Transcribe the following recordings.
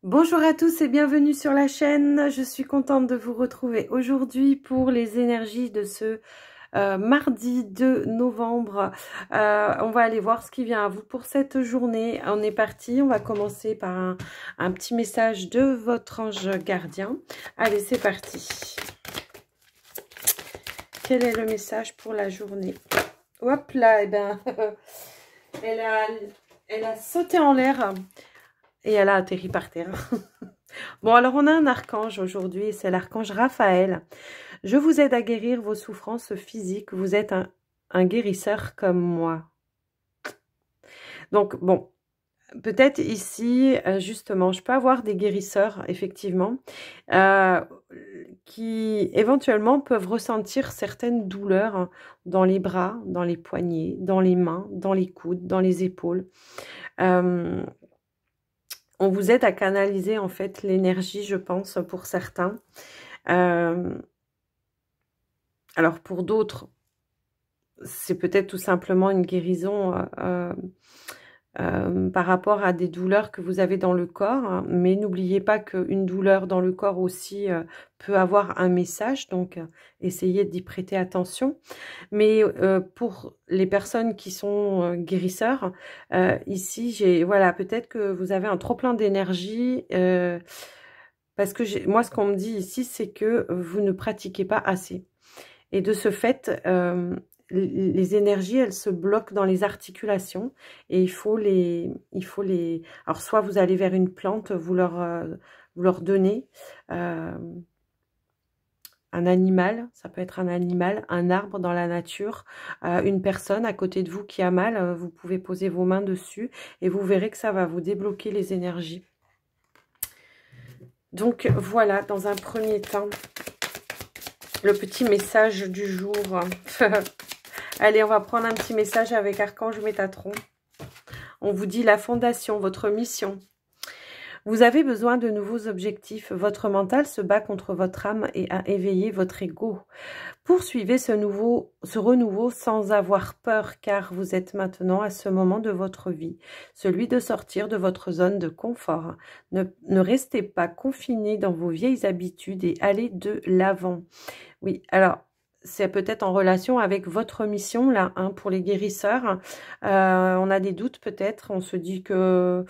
Bonjour à tous et bienvenue sur la chaîne. Je suis contente de vous retrouver aujourd'hui pour les énergies de ce mardi 2 novembre. On va aller voir ce qui vient à vous pour cette journée. On est parti, on va commencer par un petit message de votre ange gardien. Allez, c'est parti. Quel est le message pour la journée? Hop là, eh ben, elle a sauté en l'air. Et elle a atterri par terre. Bon, alors on a un archange aujourd'hui, c'est l'archange Raphaël. Je vous aide à guérir vos souffrances physiques. Vous êtes un guérisseur comme moi. Donc, bon, peut-être ici, justement, je peux avoir des guérisseurs, effectivement, qui éventuellement peuvent ressentir certaines douleurs hein, dans les bras, dans les poignets, dans les mains, dans les coudes, dans les épaules. On vous aide à canaliser en fait l'énergie, je pense, pour certains. Alors pour d'autres, c'est peut-être tout simplement une guérison par rapport à des douleurs que vous avez dans le corps. Hein. Mais n'oubliez pas qu'une douleur dans le corps aussi peut avoir un message. Donc, essayez d'y prêter attention. Mais pour les personnes qui sont guérisseurs, ici, voilà, peut-être que vous avez un trop-plein d'énergie. Parce que moi, ce qu'on me dit ici, c'est que vous ne pratiquez pas assez. Et de ce fait, les énergies, elles se bloquent dans les articulations. Et il faut les... Alors, soit vous allez vers une plante, vous leur donnez un animal, ça peut être un animal, un arbre dans la nature, une personne à côté de vous qui a mal, vous pouvez poser vos mains dessus et vous verrez que ça va vous débloquer les énergies. Donc voilà, dans un premier temps, le petit message du jour. Allez, on va prendre un petit message avec Archange Métatron. On vous dit la fondation, votre mission. Vous avez besoin de nouveaux objectifs. Votre mental se bat contre votre âme et a éveillé votre ego. Poursuivez ce renouveau sans avoir peur, car vous êtes maintenant à ce moment de votre vie, celui de sortir de votre zone de confort. Ne restez pas confiné dans vos vieilles habitudes et allez de l'avant. Oui, alors, c'est peut-être en relation avec votre mission, là, hein, pour les guérisseurs. On a des doutes peut-être, on se dit que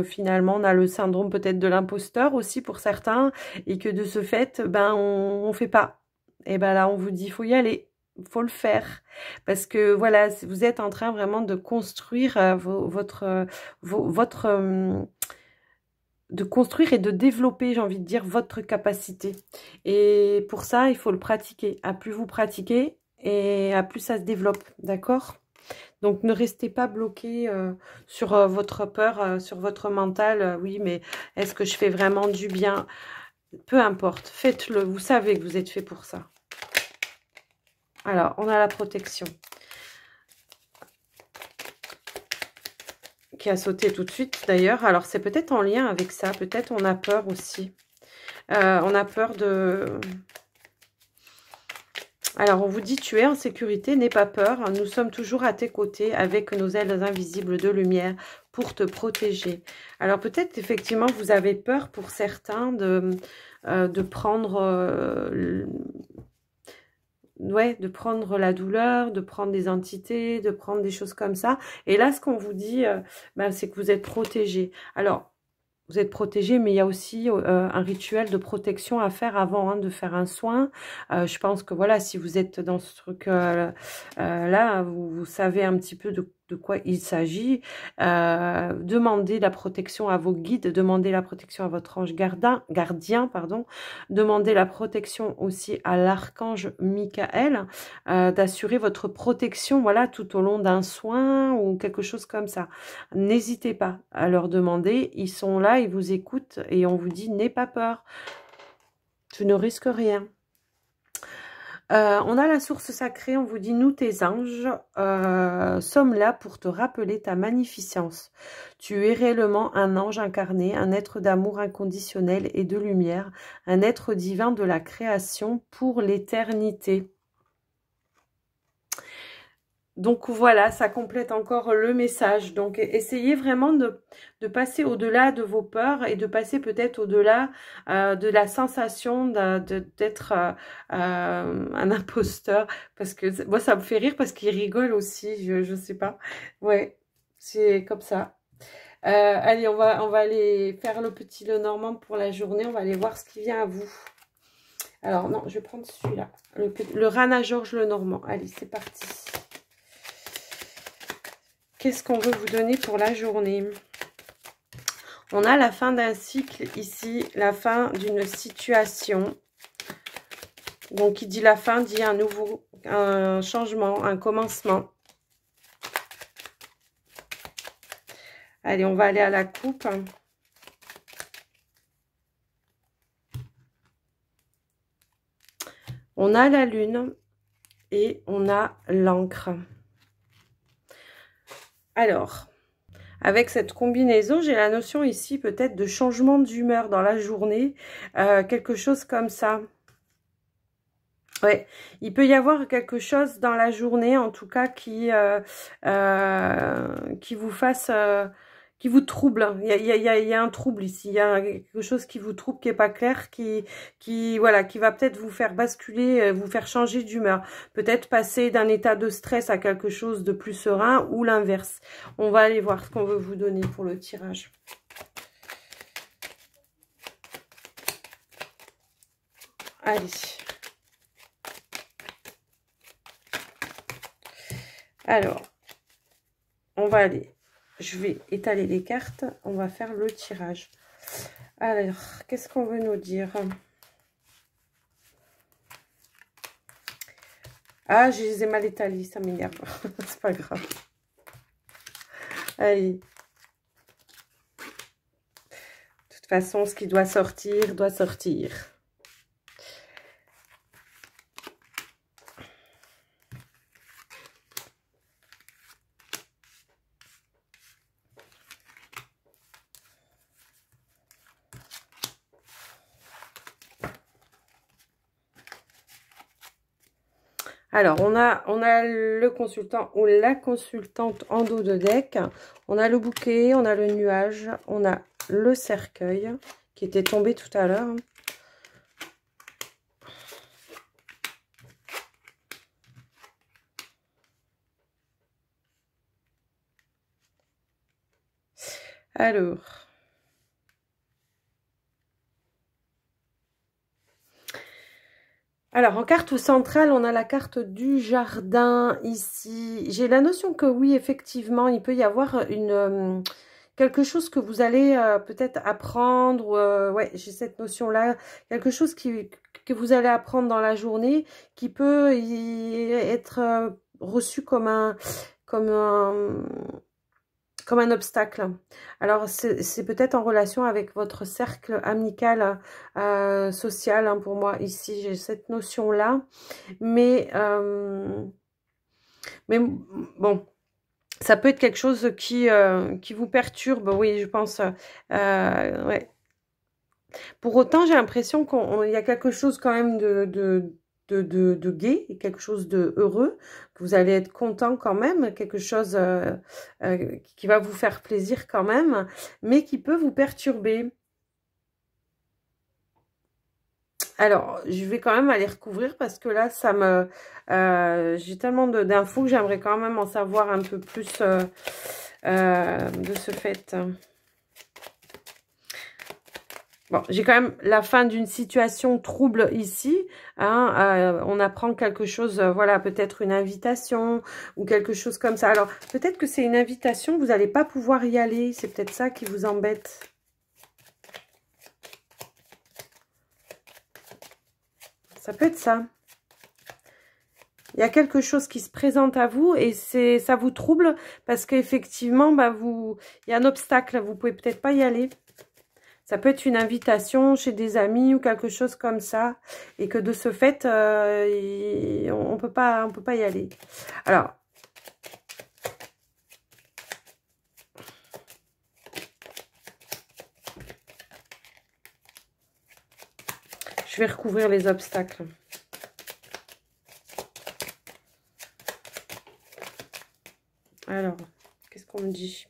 finalement on a le syndrome peut-être de l'imposteur aussi pour certains et que de ce fait ben on fait pas. Et ben là on vous dit faut y aller, faut le faire parce que voilà vous êtes en train vraiment de construire de construire et de développer, j'ai envie de dire, votre capacité. Et pour ça il faut le pratiquer. À plus vous pratiquez et à plus ça se développe, d'accord? Donc, ne restez pas bloqué sur votre peur, sur votre mental. Oui, mais est-ce que je fais vraiment du bien? Peu importe, faites-le. Vous savez que vous êtes fait pour ça. Alors, on a la protection qui a sauté tout de suite, d'ailleurs. Alors, c'est peut-être en lien avec ça. Peut-être on a peur aussi. On a peur de... Alors, on vous dit, tu es en sécurité, n'aie pas peur. Nous sommes toujours à tes côtés avec nos ailes invisibles de lumière pour te protéger. Alors, peut-être, effectivement, vous avez peur pour certains de prendre... de prendre la douleur, de prendre des entités, de prendre des choses comme ça. Et là, ce qu'on vous dit, c'est que vous êtes protégé. Alors, vous êtes protégé, mais il y a aussi un rituel de protection à faire avant de faire un soin. Je pense que voilà, si vous êtes dans ce truc-là, vous savez un petit peu de quoi il s'agit. Demandez la protection à vos guides, demandez la protection à votre ange gardien, pardon. Demandez la protection aussi à l'archange Michael, d'assurer votre protection, voilà, tout au long d'un soin ou quelque chose comme ça. N'hésitez pas à leur demander, ils sont là, ils vous écoutent et on vous dit, n'aie pas peur, tu ne risques rien. On a la source sacrée, on vous dit, nous tes anges sommes là pour te rappeler ta magnificence. Tu es réellement un ange incarné, un être d'amour inconditionnel et de lumière, un être divin de la création pour l'éternité. Donc voilà, ça complète encore le message. Donc essayez vraiment de passer au-delà de vos peurs et de passer peut-être au-delà de la sensation d'être un imposteur. Parce que moi, ça me fait rire parce qu'il rigole aussi, je sais pas. Ouais, c'est comme ça. Allez, on va aller faire le petit Lenormand pour la journée. On va aller voir ce qui vient à vous. Alors non, je vais prendre celui-là. Le Rana Georges Lenormand. Allez, c'est parti. Qu'est-ce qu'on veut vous donner pour la journée? On a la fin d'un cycle ici, la fin d'une situation. Donc, qui dit la fin, dit un changement, un commencement. Allez, on va aller à la coupe. On a la lune et on a l'encre. Alors, avec cette combinaison, j'ai la notion ici peut-être de changement d'humeur dans la journée, quelque chose comme ça. Ouais, il peut y avoir quelque chose dans la journée, en tout cas, qui vous fasse, qui vous trouble. Il y a un trouble ici. Il y a quelque chose qui vous trouble, qui est pas clair, voilà, qui va peut-être vous faire basculer, vous faire changer d'humeur. Peut-être passer d'un état de stress à quelque chose de plus serein ou l'inverse. On va aller voir ce qu'on veut vous donner pour le tirage. Allez. Alors, on va aller, je vais étaler les cartes, on va faire le tirage. Alors, qu'est-ce qu'on veut nous dire? Ah, je les ai mal étalés, ça m'énerve. C'est pas grave. Allez. De toute façon, ce qui doit sortir, doit sortir. Alors, on a le consultant ou la consultante en dos de deck. On a le bouquet, on a le nuage, on a le cercueil qui était tombé tout à l'heure. Alors, en carte centrale, on a la carte du jardin ici. J'ai la notion que oui, effectivement, il peut y avoir quelque chose que vous allez peut-être apprendre. Ouais, j'ai cette notion-là. Quelque chose que vous allez apprendre dans la journée qui peut être reçu comme un obstacle. Alors, c'est peut-être en relation avec votre cercle amical, social, hein, pour moi, ici, j'ai cette notion-là. Mais bon, ça peut être quelque chose qui vous perturbe, oui, je pense. Ouais. Pour autant, j'ai l'impression qu'il y a quelque chose quand même de gai, quelque chose de heureux, que vous allez être content quand même, quelque chose qui va vous faire plaisir quand même, mais qui peut vous perturber. Alors, je vais quand même aller recouvrir parce que là, j'ai tellement d'infos que j'aimerais quand même en savoir un peu plus de ce fait. Bon, j'ai quand même la fin d'une situation trouble ici. Hein, on apprend quelque chose, voilà, peut-être une invitation ou quelque chose comme ça. Alors, peut-être que c'est une invitation, vous n'allez pas pouvoir y aller. C'est peut-être ça qui vous embête. Ça peut être ça. Il y a quelque chose qui se présente à vous et ça vous trouble parce qu'effectivement, bah, il y a un obstacle. Vous pouvez peut-être pas y aller. Ça peut être une invitation chez des amis ou quelque chose comme ça. Et que de ce fait, on peut pas y aller. Alors. Je vais recouvrir les obstacles. Alors, qu'est-ce qu'on me dit?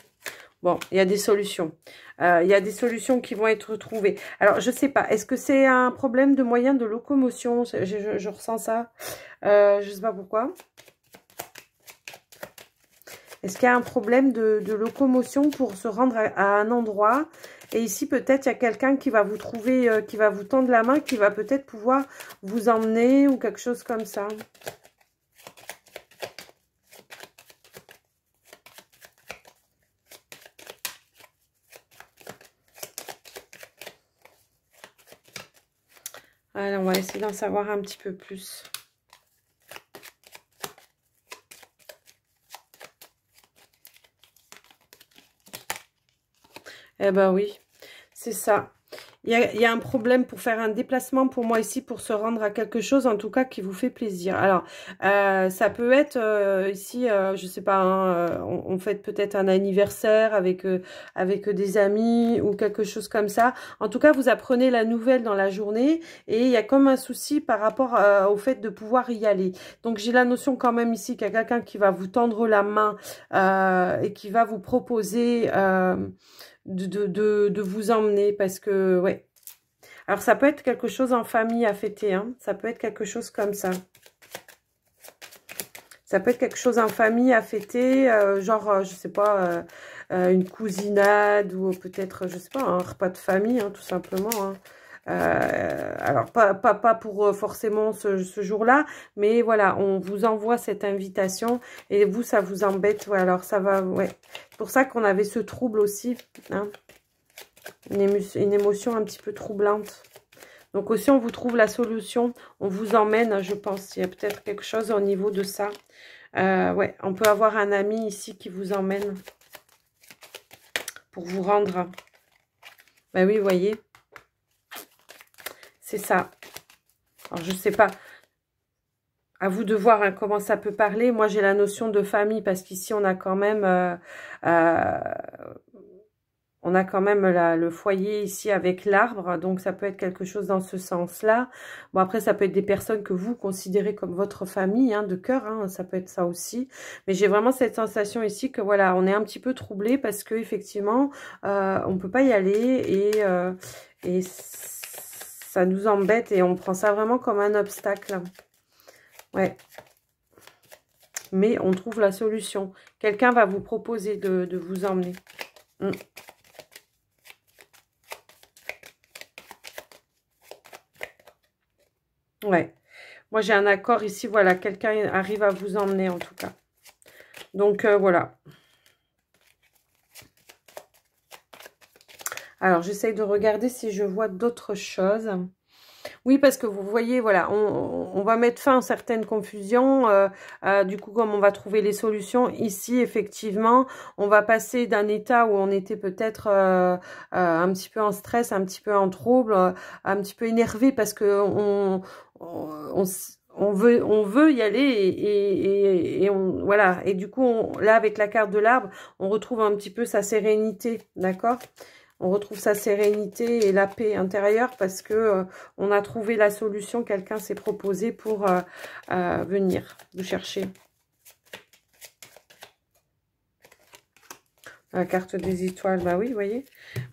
Bon, il y a des solutions. Il y a des solutions qui vont être trouvées. Alors, je sais pas. Est-ce que c'est un problème de moyen de locomotion? Je ressens ça. Je sais pas pourquoi. Est-ce qu'il y a un problème de locomotion pour se rendre à un endroit? Et ici, peut-être, il y a quelqu'un qui va vous trouver, qui va vous tendre la main, qui va peut-être pouvoir vous emmener ou quelque chose comme ça. Allez, on va essayer d'en savoir un petit peu plus. Eh ben oui, c'est ça. Il y a un problème pour faire un déplacement pour moi ici, pour se rendre à quelque chose, en tout cas, qui vous fait plaisir. Alors, ça peut être ici, je sais pas, hein, on fête peut-être un anniversaire avec des amis ou quelque chose comme ça. En tout cas, vous apprenez la nouvelle dans la journée et il y a comme un souci par rapport au fait de pouvoir y aller. Donc, j'ai la notion quand même ici qu'il y a quelqu'un qui va vous tendre la main et qui va vous proposer... de vous emmener parce que, ouais. Alors, ça peut être quelque chose en famille à fêter, hein. Ça peut être quelque chose comme ça. Ça peut être quelque chose en famille à fêter, genre, je sais pas, une cousinade ou peut-être, je sais pas, un repas de famille, hein, tout simplement, hein. Alors, pas pour forcément ce jour-là, mais voilà, on vous envoie cette invitation et vous, ça vous embête. Ouais, alors, ça va, ouais. C'est pour ça qu'on avait ce trouble aussi, hein. Une émotion un petit peu troublante. Donc aussi, on vous trouve la solution. On vous emmène, je pense. Il y a peut-être quelque chose au niveau de ça. Ouais, on peut avoir un ami ici qui vous emmène pour vous rendre. Ben oui, vous voyez. C'est ça. Alors, je sais pas. À vous de voir hein, comment ça peut parler. Moi, j'ai la notion de famille parce qu'ici, on a quand même... on a quand même le foyer ici avec l'arbre, donc ça peut être quelque chose dans ce sens-là. Bon, après, ça peut être des personnes que vous considérez comme votre famille, hein, de cœur, hein, ça peut être ça aussi. Mais j'ai vraiment cette sensation ici que, voilà, on est un petit peu troublé parce que effectivement, on peut pas y aller et ça nous embête et on prend ça vraiment comme un obstacle. Ouais. Mais on trouve la solution. Quelqu'un va vous proposer de vous emmener. Ouais. Moi, j'ai un accord ici. Voilà, quelqu'un arrive à vous emmener en tout cas. Donc, voilà. Alors, j'essaye de regarder si je vois d'autres choses. Oui, parce que vous voyez, voilà, on va mettre fin à certaines confusions. Du coup, comme on va trouver les solutions, ici, effectivement, on va passer d'un état où on était peut-être un petit peu en stress, un petit peu en trouble, un petit peu énervé parce que on veut y aller et voilà. Et du coup, là, avec la carte de l'arbre, on retrouve un petit peu sa sérénité, d'accord ? On retrouve sa sérénité et la paix intérieure parce que on a trouvé la solution. Quelqu'un s'est proposé pour venir vous chercher. La carte des étoiles, bah oui, vous voyez.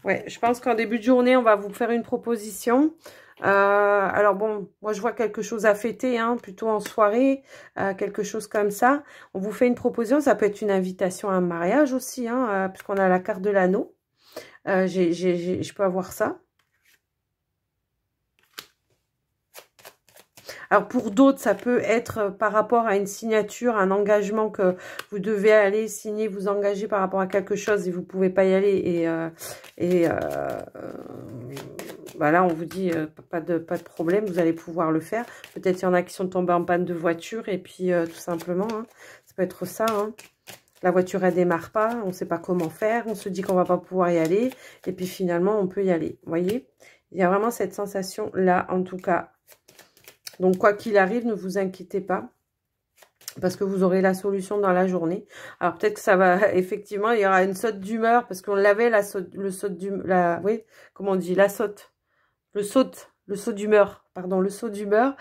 Ouais, je pense qu'en début de journée, on va vous faire une proposition. Alors bon, moi je vois quelque chose à fêter, hein, plutôt en soirée, quelque chose comme ça. On vous fait une proposition, ça peut être une invitation à un mariage aussi, hein, puisqu'on a la carte de l'anneau. Je peux avoir ça. Alors pour d'autres, ça peut être par rapport à une signature, un engagement que vous devez aller signer, vous engager par rapport à quelque chose et vous ne pouvez pas y aller. Voilà, on vous dit pas de problème, vous allez pouvoir le faire. Peut-être il y en a qui sont tombés en panne de voiture et puis tout simplement, hein, ça peut être ça, hein. La voiture, elle démarre pas, on ne sait pas comment faire, on se dit qu'on va pas pouvoir y aller, et puis finalement, on peut y aller. Vous voyez, il y a vraiment cette sensation-là, en tout cas. Donc, quoi qu'il arrive, ne vous inquiétez pas, parce que vous aurez la solution dans la journée. Alors, peut-être que ça va, effectivement, il y aura une saute d'humeur, parce qu'on l'avait, le saute d'humeur, oui, comment on dit, la saute, le saute le saut d'humeur, pardon, le saut d'humeur.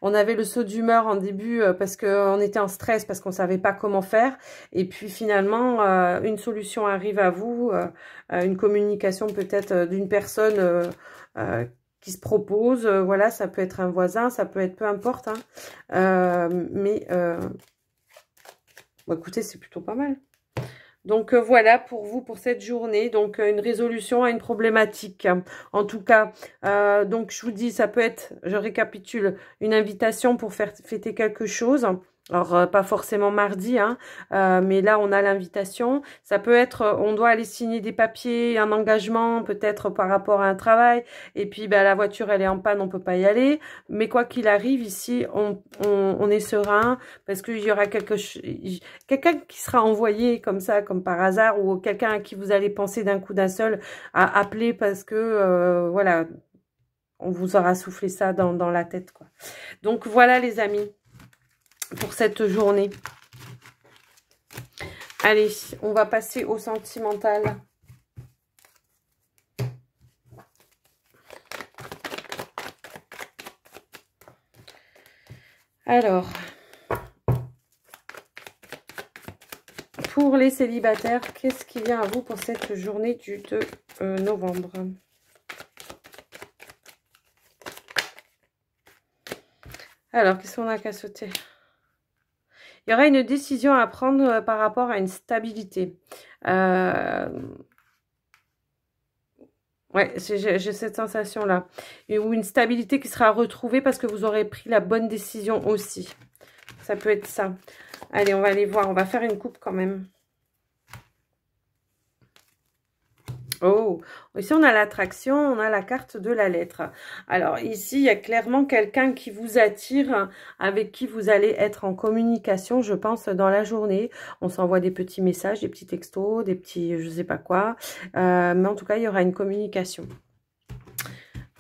On avait le saut d'humeur en début parce qu'on était en stress, parce qu'on ne savait pas comment faire. Et puis finalement, une solution arrive à vous, une communication peut-être d'une personne qui se propose. Voilà, ça peut être un voisin, ça peut être peu importe. Hein. Bon, écoutez, c'est plutôt pas mal. Donc voilà pour vous pour cette journée, donc une résolution à une problématique. En tout cas, donc je vous dis, ça peut être, je récapitule, une invitation pour faire fêter quelque chose. Alors, pas forcément mardi, hein, mais là, on a l'invitation. Ça peut être, on doit aller signer des papiers, un engagement, peut-être par rapport à un travail. Et puis, ben, la voiture, elle est en panne, on peut pas y aller. Mais quoi qu'il arrive, ici, on est serein parce qu'il y aura quelqu'un qui sera envoyé comme ça, comme par hasard, ou quelqu'un à qui vous allez penser d'un coup d'un seul à appeler parce que, voilà, on vous aura soufflé ça dans la tête, quoi. Donc, voilà, les amis, pour cette journée. Allez, on va passer au sentimental. Alors, pour les célibataires, qu'est-ce qui vient à vous pour cette journée du 2 novembre? Alors, qu'est-ce qu'on a qu'à sauter? Il y aura une décision à prendre par rapport à une stabilité. Ouais, j'ai cette sensation-là. Ou une stabilité qui sera retrouvée parce que vous aurez pris la bonne décision aussi. Ça peut être ça. Allez, on va aller voir. On va faire une coupe quand même. Oh, ici on a l'attraction, on a la carte de la lettre. Alors ici, il y a clairement quelqu'un qui vous attire, avec qui vous allez être en communication, je pense, dans la journée. On s'envoie des petits messages, des petits textos, des petits je sais pas quoi. Mais en tout cas, il y aura une communication.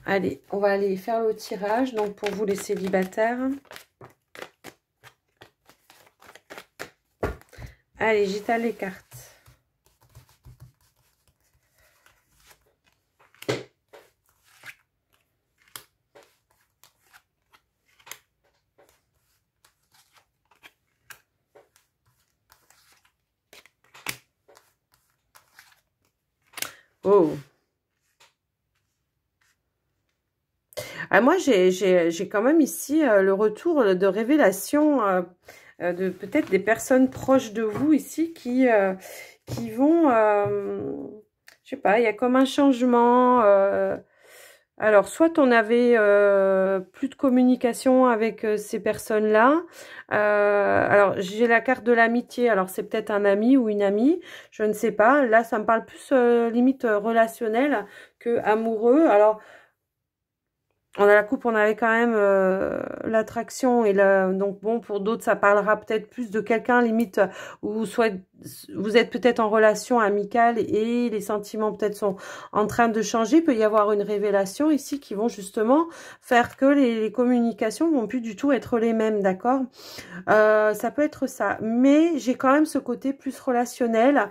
Allez, on va aller faire le tirage. Donc pour vous les célibataires. Allez, j'étale les cartes. Oh. Ah, moi, j'ai quand même ici le retour de révélation de peut-être des personnes proches de vous ici qui vont, je sais pas, il y a comme un changement. Alors, soit on avait plus de communication avec ces personnes-là. Alors, j'ai la carte de l'amitié. Alors, c'est peut-être un ami ou une amie. Je ne sais pas. Là, ça me parle plus limite relationnel que amoureux. Alors, on a la coupe, on avait quand même l'attraction. Donc, bon, pour d'autres, ça parlera peut-être plus de quelqu'un, limite, où soit vous êtes peut-être en relation amicale et les sentiments peut-être sont en train de changer. Il peut y avoir une révélation ici qui vont justement faire que les communications vont plus du tout être les mêmes, d'accord? Ça peut être ça. Mais j'ai quand même ce côté plus relationnel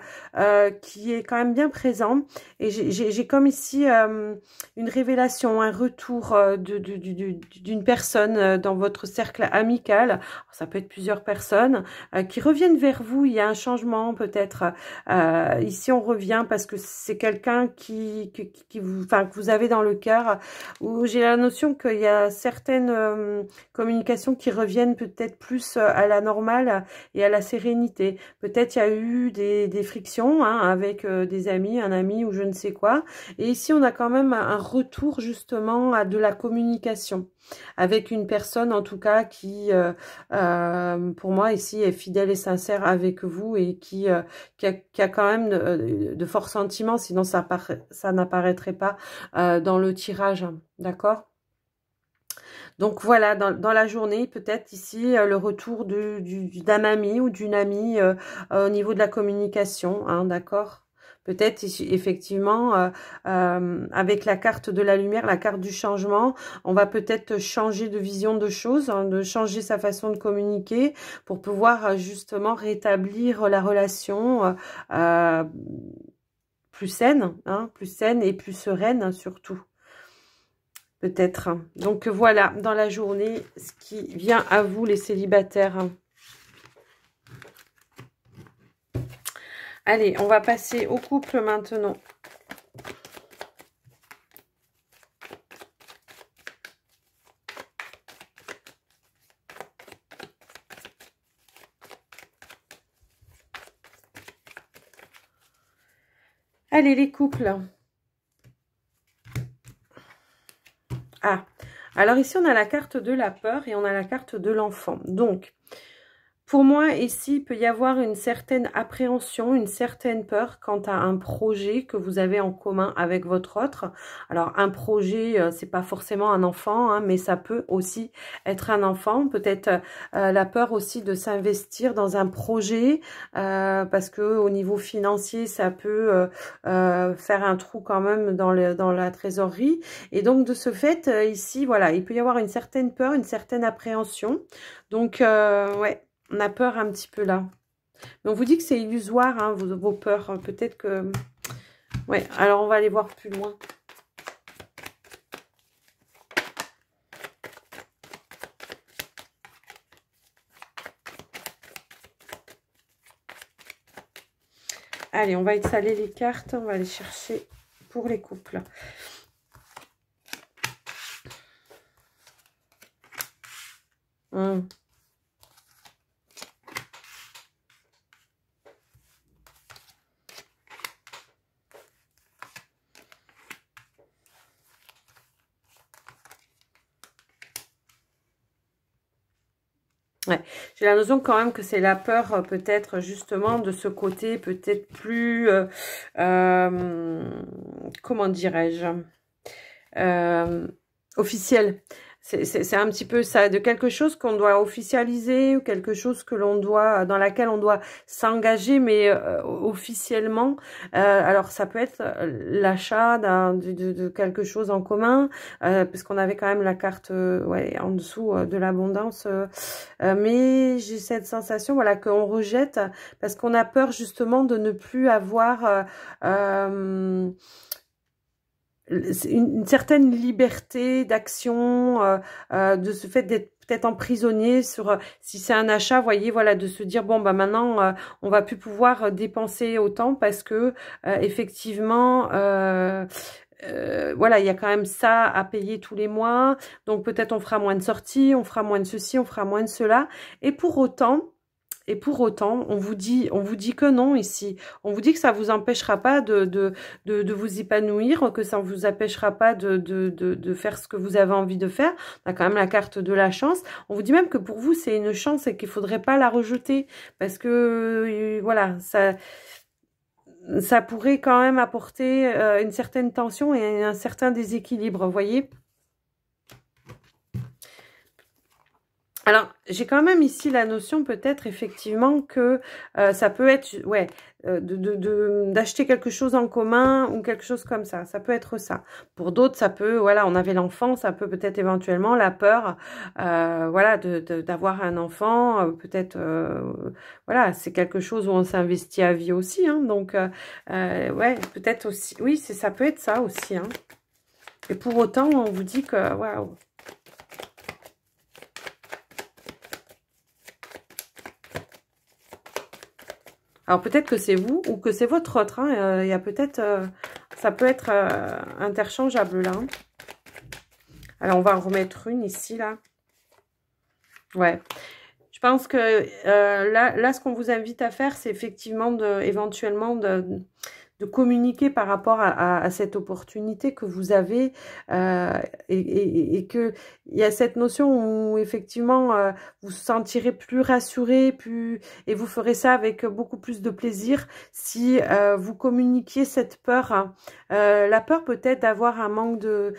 qui est quand même bien présent. Et j'ai comme ici une révélation, un retour d'une personne dans votre cercle amical. Ça peut être plusieurs personnes qui reviennent vers vous. Il y a un changement peut-être. Ici, on revient parce que c'est quelqu'un qui vous, enfin, que vous avez dans le cœur. Où j'ai la notion qu'il y a certaines communications qui reviennent peut-être plus à la normale et à la sérénité. Peut-être il y a eu des frictions hein, avec des amis, un ami ou je ne sais quoi. Et ici, on a quand même un retour justement à de la communication avec une personne en tout cas qui, pour moi ici, est fidèle et sincère avec vous et qui a quand même de forts sentiments, sinon ça n'apparaîtrait pas dans le tirage, d'accord ? Donc voilà, dans la journée, peut-être ici, le retour d'un ami ou d'une amie au niveau de la communication, hein, d'accord ? Peut-être effectivement, avec la carte de la lumière, la carte du changement, on va peut-être changer de vision de choses, hein, de changer sa façon de communiquer pour pouvoir justement rétablir la relation plus saine, hein, plus saine et plus sereine surtout. peut-être. Donc voilà, dans la journée, ce qui vient à vous, les célibataires. Allez, on va passer au couple maintenant. Allez, les couples. Ah, alors ici, on a la carte de la peur et on a la carte de l'enfant. Donc, pour moi, ici, il peut y avoir une certaine appréhension, une certaine peur quant à un projet que vous avez en commun avec votre autre. Alors, un projet, c'est pas forcément un enfant, hein, mais ça peut aussi être un enfant. Peut-être la peur aussi de s'investir dans un projet, parce que au niveau financier, ça peut faire un trou quand même dans la trésorerie. Et donc, de ce fait, ici, voilà, il peut y avoir une certaine peur, une certaine appréhension. Donc, ouais. On a peur un petit peu là. Mais on vous dit que c'est illusoire, hein, vos peurs. Peut-être que... Ouais, alors on va aller voir plus loin. Allez, on va étaler les cartes. On va aller chercher pour les couples. Ouais, j'ai la notion quand même que c'est la peur peut-être justement de ce côté peut-être plus, comment dirais-je, officiel. C'est un petit peu ça, de quelque chose qu'on doit officialiser ou quelque chose que l'on doit, dans laquelle on doit s'engager, mais officiellement. Alors ça peut être l'achat de quelque chose en commun, parce qu'on avait quand même la carte ouais, en dessous de l'abondance. Mais j'ai cette sensation, voilà, qu'on rejette parce qu'on a peur justement de ne plus avoir une certaine liberté d'action, de ce fait d'être peut-être emprisonné sur si c'est un achat, vous voyez, voilà, de se dire bon bah maintenant on va plus pouvoir dépenser autant parce que effectivement voilà, il y a quand même ça à payer tous les mois, donc peut-être on fera moins de sorties, on fera moins de ceci, on fera moins de cela, et pour autant, on vous dit que non ici. On vous dit que ça vous empêchera pas de vous épanouir, que ça vous empêchera pas de faire ce que vous avez envie de faire. On a quand même la carte de la chance. On vous dit même que pour vous, c'est une chance et qu'il faudrait pas la rejeter. Parce que, voilà, ça pourrait quand même apporter une certaine tension et un certain déséquilibre, vous voyez ? Alors, j'ai quand même ici la notion peut-être effectivement que ça peut être, ouais, d'acheter quelque chose en commun ou quelque chose comme ça. Ça peut être ça. Pour d'autres, ça peut, voilà, on avait l'enfant, ça peut peut-être éventuellement la peur, voilà, d'avoir un enfant. Peut-être, voilà, c'est quelque chose où on s'investit à vie aussi. Hein, donc, ouais, peut-être aussi, oui, ça peut être ça aussi. Hein. Et pour autant, on vous dit que, waouh. Alors peut-être que c'est vous ou que c'est votre autre. Hein. Il y a peut-être, ça peut être interchangeable là. Hein. Alors on va en remettre une ici là. Ouais. Je pense que là, ce qu'on vous invite à faire, c'est effectivement éventuellement de communiquer par rapport à cette opportunité que vous avez et que il y a cette notion où effectivement vous vous sentirez plus rassuré, et vous ferez ça avec beaucoup plus de plaisir si vous communiquiez cette peur, hein. La peur peut-être d'avoir un manque de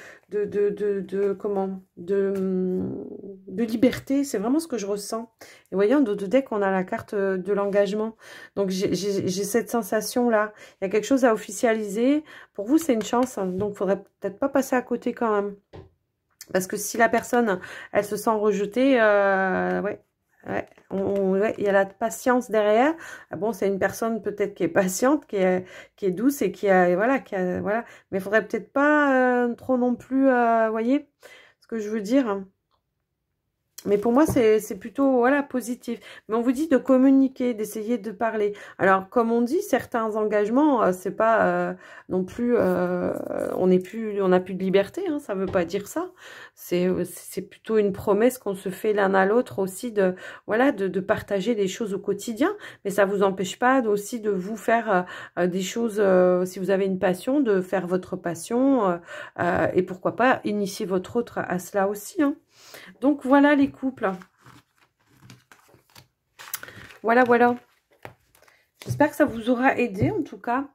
liberté, c'est vraiment ce que je ressens. Et voyez, en dos de deck, on a la carte de l'engagement. Donc j'ai cette sensation là. Il y a quelque chose à officialiser. Pour vous, c'est une chance, hein. Donc il faudrait peut-être pas passer à côté quand même. Parce que si la personne, elle se sent rejetée, ouais, Ouais, ouais, il y a la patience derrière. Ah bon, c'est une personne peut-être qui est patiente, qui est douce et voilà, voilà. Mais il faudrait peut-être pas trop non plus, voyez ce que je veux dire. Mais pour moi, c'est plutôt voilà, positif. Mais on vous dit de communiquer, d'essayer de parler. Alors, comme on dit, certains engagements, c'est pas non plus... on n'a plus de liberté, hein, ça veut pas dire ça. C'est plutôt une promesse qu'on se fait l'un à l'autre aussi de, voilà, de partager des choses au quotidien. Mais ça vous empêche pas aussi de vous faire des choses, si vous avez une passion, de faire votre passion. Et pourquoi pas initier votre autre à cela aussi, hein. Donc, voilà les couples. Voilà, voilà. J'espère que ça vous aura aidé, en tout cas.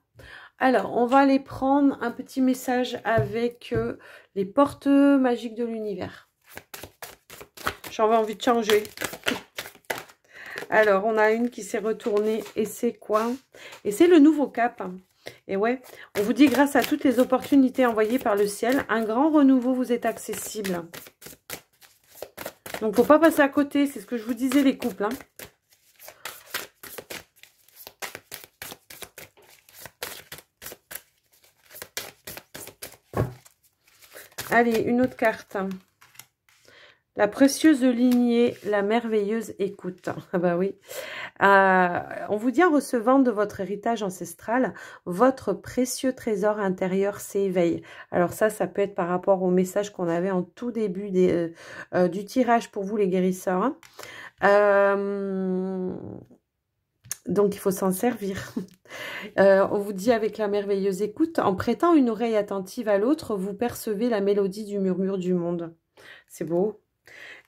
Alors, on va aller prendre un petit message avec les portes magiques de l'univers. J'en ai envie de changer. Alors, on a une qui s'est retournée. Et c'est quoi? Et c'est le nouveau cap. Et ouais, on vous dit, grâce à toutes les opportunités envoyées par le ciel, un grand renouveau vous est accessible. Donc, faut pas passer à côté. C'est ce que je vous disais, les couples, hein. Allez, une autre carte. La précieuse lignée, la merveilleuse écoute. Ah bah oui. On vous dit en recevant de votre héritage ancestral, votre précieux trésor intérieur s'éveille. Alors ça peut être par rapport au message qu'on avait en tout début du tirage pour vous les guérisseurs. Donc, il faut s'en servir. On vous dit avec la merveilleuse écoute, en prêtant une oreille attentive à l'autre, vous percevez la mélodie du murmure du monde. C'est beau.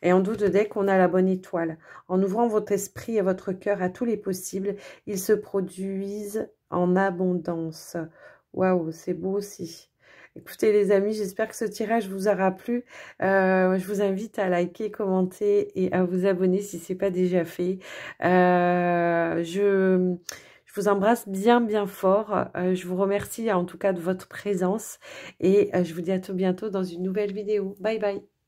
Et en dos de deck, on a la bonne étoile. En ouvrant votre esprit et votre cœur à tous les possibles, ils se produisent en abondance. Waouh, c'est beau aussi. Écoutez les amis, j'espère que ce tirage vous aura plu. Je vous invite à liker, commenter et à vous abonner si ce n'est pas déjà fait. Je vous embrasse bien bien fort. Je vous remercie en tout cas de votre présence et je vous dis à tout bientôt dans une nouvelle vidéo. Bye bye.